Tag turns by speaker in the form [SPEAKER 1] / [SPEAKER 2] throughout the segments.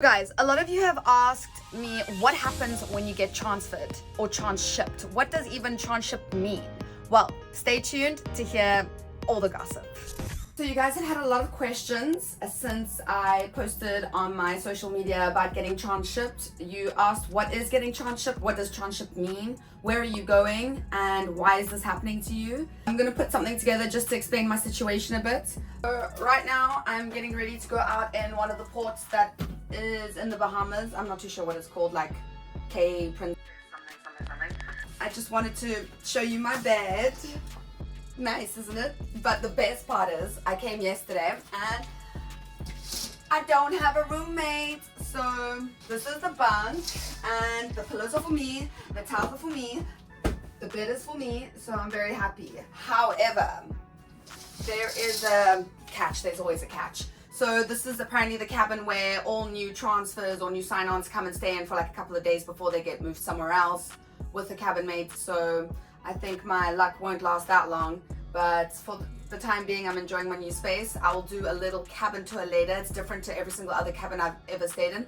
[SPEAKER 1] Guys, a lot of you have asked me what happens when you get transferred or transshipped. What does even transshipped mean? Well, stay tuned to hear all the gossip. So you guys had a lot of questions since I posted on my social media about getting transshipped. You asked, what is getting transshipped? What does transshipped mean? Where are you going? And why is this happening to you? I'm gonna put something together just to explain my situation a bit. So right now, I'm getting ready to go out in one of the ports that is in the Bahamas. I'm not too sure what it's called, like Cays, something. I just wanted to show you my bed. Nice, isn't it? But the best part is I came yesterday and I don't have a roommate. So this is the bunk and the pillows are for me, the towels are for me, the bed is for me, so I'm very happy. However, there is a catch. There's always a catch. So this is apparently the cabin where all new transfers or new sign-ons come and stay in for like a couple of days before they get moved somewhere else with the cabin mate. So I think my luck won't last that long, but for the time being, I'm enjoying my new space. I will do a little cabin tour later. It's different to every single other cabin I've ever stayed in.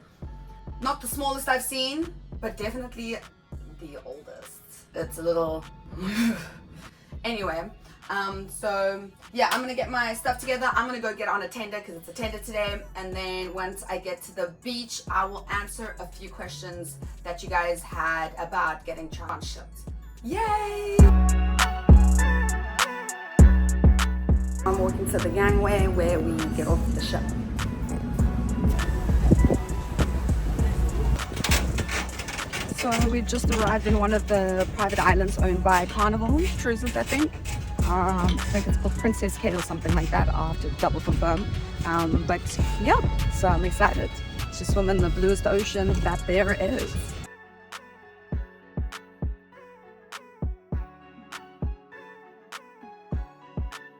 [SPEAKER 1] Not the smallest I've seen, but definitely the oldest. It's a little... Anyway, so yeah, I'm gonna get my stuff together. I'm gonna go get on a tender because it's a tender today. And then once I get to the beach, I will answer a few questions that you guys had about getting transshipped. Yay! I'm walking to the gangway where we get off the ship. So we just arrived in one of the private islands owned by Carnival Cruises, I think. I think it's called Princess Cays or something like that. I'll have to double confirm. But yeah, so I'm excited to swim in the bluest ocean that there is.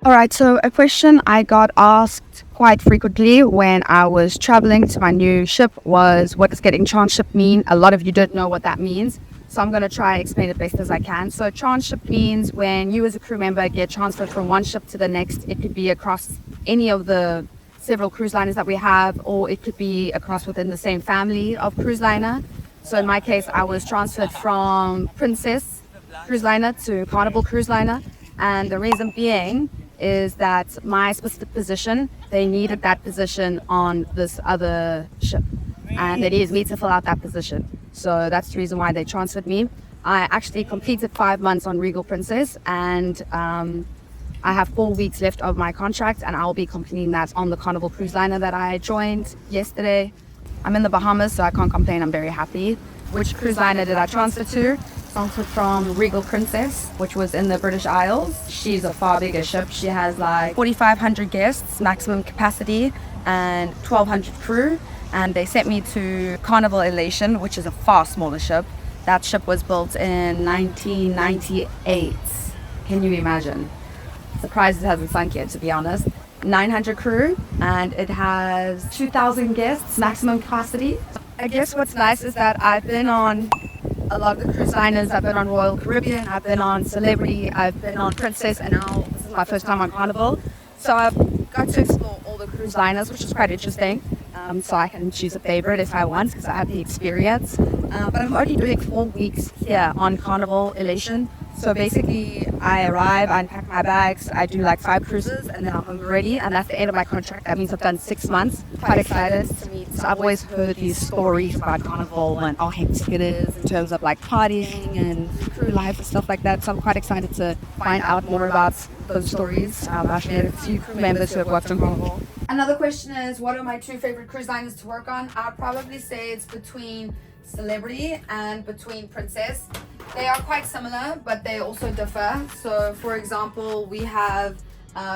[SPEAKER 1] Alright, so a question I got asked quite frequently when I was traveling to my new ship was, what does getting transshipped mean? A lot of you don't know what that means, so I'm going to try and explain it best as I can. So transshipped means when you as a crew member get transferred from one ship to the next. It could be across any of the several cruise liners that we have, or it could be across within the same family of cruise liner. So in my case, I was transferred from Princess Cruise Liner to Carnival Cruise Liner, and the reason being is that my specific position, they needed that position on this other ship, and they needed me to fill out that position. So that's the reason why they transferred me. I actually completed 5 months on Regal Princess, and I have 4 weeks left of my contract, and I'll be completing that on the Carnival Cruise Liner that I joined yesterday. I'm in the Bahamas, so I can't complain. I'm very happy. Which cruise liner did I transfer to? Transferred from Regal Princess, which was in the British Isles. She's a far bigger ship. She has like 4,500 guests maximum capacity and 1,200 crew, and they sent me to Carnival Elation, which is a far smaller ship. That ship was built in 1998. Can you imagine? Surprised it hasn't sunk yet, to be honest. 900 crew, and it has 2,000 guests maximum capacity. I guess what's nice is that I've been on a lot of the cruise liners. I've been on Royal Caribbean, I've been on Celebrity, I've been on Princess, and now this is my first time on Carnival. So I've got to explore all the cruise liners, which is quite interesting. So I can choose a favorite if I want, because I have the experience. But I'm only doing 4 weeks here on Carnival Elation. So basically, I arrive, I unpack my bags, I do like 5 cruises, and then I'm home already. And that's the end of my contract. That means I've done 6 months. Quite excited to meet. So I've always heard these stories about Carnival and how hectic it is in terms of like partying and crew life and stuff like that. So I'm quite excited to find out more about those stories. I've actually had a few crew members who have worked on Carnival. Another question is, what are my 2 favorite cruise liners to work on? I'd probably say it's between Celebrity and between Princess. They are quite similar, but they also differ. So for example, we have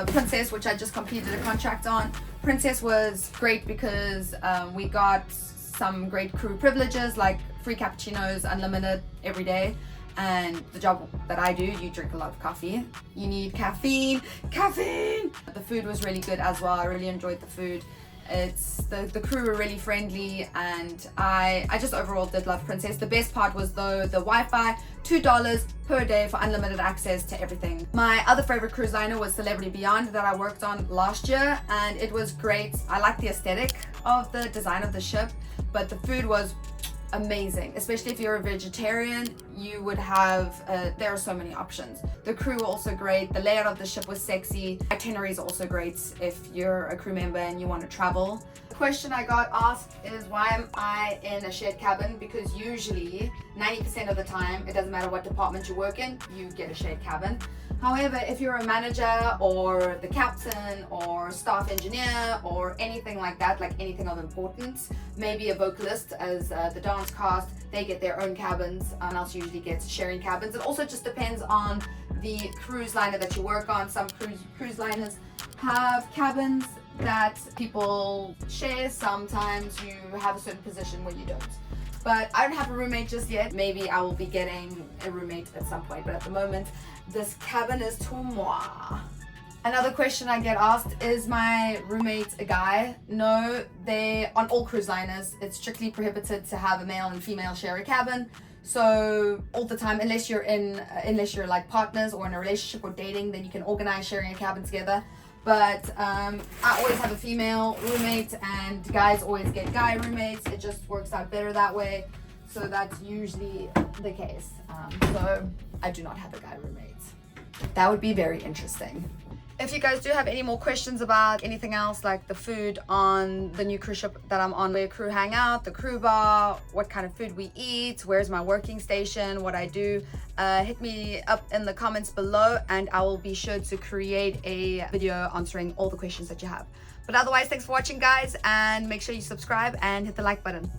[SPEAKER 1] Princess, which I just completed a contract on. Princess was great because we got some great crew privileges like free cappuccinos, unlimited every day. And the job that I do, you drink a lot of coffee. You need caffeine. The food was really good as well. I really enjoyed the food. It's the crew were really friendly, and I just overall did love Princess. The best part was though the Wi-Fi, $2 per day for unlimited access to everything. My other favorite cruise liner was Celebrity Beyond that I worked on last year, and it was great. I like the aesthetic of the design of the ship, but the food was amazing. Especially if you're a vegetarian, you would have there are so many options. The crew were also great. The layout of the ship was sexy. Itinerary is also great if you're a crew member and you want to travel. The question I got asked is, why am I in a shared cabin? Because usually 90% of the time, it doesn't matter what department you work in, you get a shared cabin. However, if you're a manager or the captain or staff engineer or anything like that, like anything of importance, maybe a vocalist as the dance cast, they get their own cabins, and else usually gets sharing cabins. It also just depends on the cruise liner that you work on. Some cruise liners have cabins that people share. Sometimes you have a certain position where you don't. But I don't have a roommate just yet. Maybe I will be getting a roommate at some point, but at the moment, this cabin is tout moi. Another question I get asked, is my roommate a guy? No, on all cruise liners, it's strictly prohibited to have a male and female share a cabin. So all the time, unless you're like partners or in a relationship or dating, then you can organize sharing a cabin together. But I always have a female roommate, and guys always get guy roommates. It just works out better that way. So that's usually the case. So I do not have a guy roommate. That would be very interesting. If you guys do have any more questions about anything else, like the food on the new cruise ship that I'm on, where crew hang out, the crew bar, what kind of food we eat, where's my working station, what I do, hit me up in the comments below, and I will be sure to create a video answering all the questions that you have. But otherwise, thanks for watching, guys, and make sure you subscribe and hit the like button.